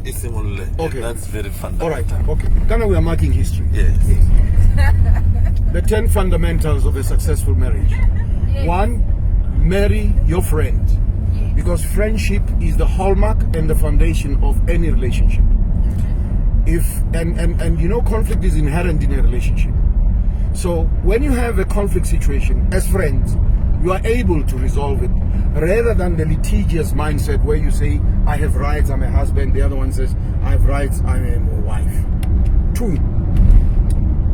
Okay. That's very fundamental. All right. Okay. Now we are marking history. Yes. The 10 fundamentals of a successful marriage. Yes. 1, marry your friend. Yes. Because friendship is the hallmark and the foundation of any relationship. If and you know, conflict is inherent in a relationship. So when you have a conflict situation as friends, you are able to resolve it rather than the litigious mindset where you say, I have rights, I'm a husband, the other one says, I have rights, I'm a wife. 2,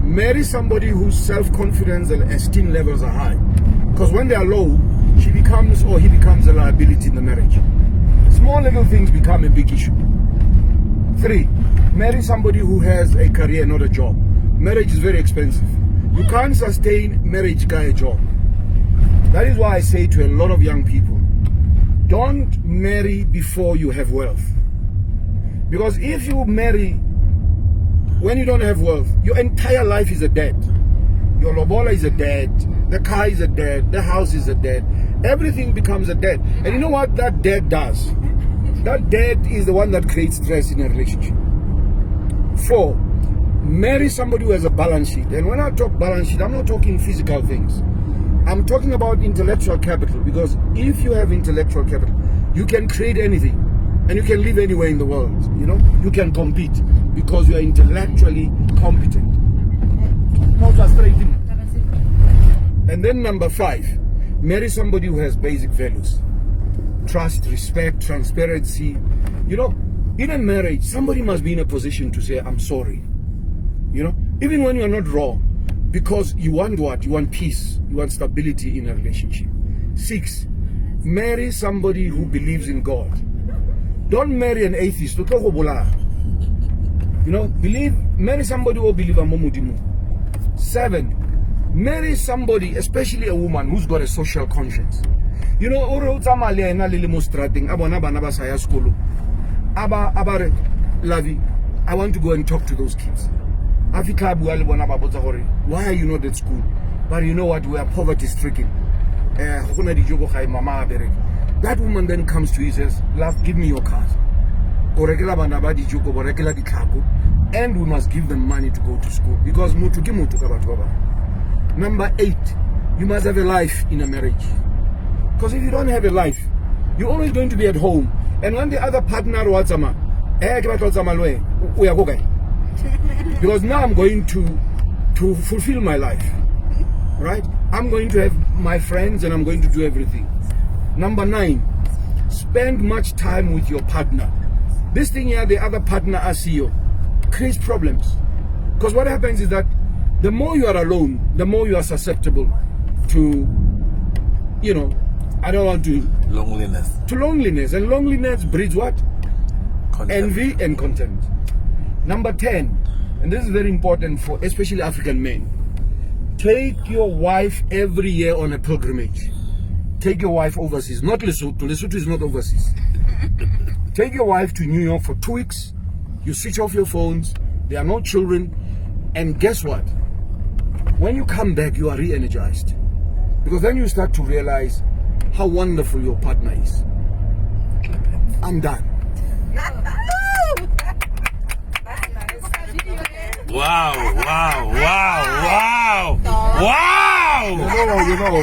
marry somebody whose self-confidence and esteem levels are high. Because when they are low, she becomes or he becomes a liability in the marriage. Small little things become a big issue. 3, marry somebody who has a career, not a job. Marriage is very expensive. You can't sustain marriage by a job. That is why I say to a lot of young people, don't marry before you have wealth. Because if you marry when you don't have wealth, your entire life is a debt. Your lobola is a debt, the car is a debt, the house is a debt. Everything becomes a debt. And you know what that debt does? That debt is the one that creates stress in a relationship. 4, marry somebody who has a balance sheet. And when I talk balance sheet, I'm not talking physical things. I'm talking about intellectual capital, because if you have intellectual capital, you can create anything and you can live anywhere in the world. You know, you can compete because you are intellectually competent. Not frustrating. And then number 5, marry somebody who has basic values: trust, respect, transparency. You know, in a marriage, somebody must be in a position to say, I'm sorry. You know, even when you're not wrong. Because you want what? You want peace. You want stability in a relationship. 6, marry somebody who believes in God. Don't marry an atheist. You know, marry somebody who believes in Momudimu. 7, marry somebody, especially a woman, who's got a social conscience. You know, I want to go and talk to those kids. Why are you not at school? But you know what? We are poverty stricken. That woman then comes to you and says, love, give me your card. And we must give them money to go to school. Because number 8, you must have a life in a marriage. Because if you don't have a life, you're always going to be at home. And when the other partner we are going. Because now I'm going to fulfill my life, right? I'm going to have my friends and I'm going to do everything. Number 9, spend much time with your partner. This thing here, the other partner as you, creates problems. Because what happens is that the more you are alone, the more you are susceptible to, you know, I don't want to... Loneliness. To loneliness. And loneliness breeds what? Contempt. Envy and contempt. Number 10, and this is very important for especially African men. Take your wife every year on a pilgrimage. Take your wife overseas. Not Lesotho. Lesotho is not overseas. Take your wife to New York for 2 weeks. You switch off your phones. There are no children. And guess what? When you come back, you are re-energized. Because then you start to realize how wonderful your partner is. I'm done. Wow, wow, wow, wow, wow! You know,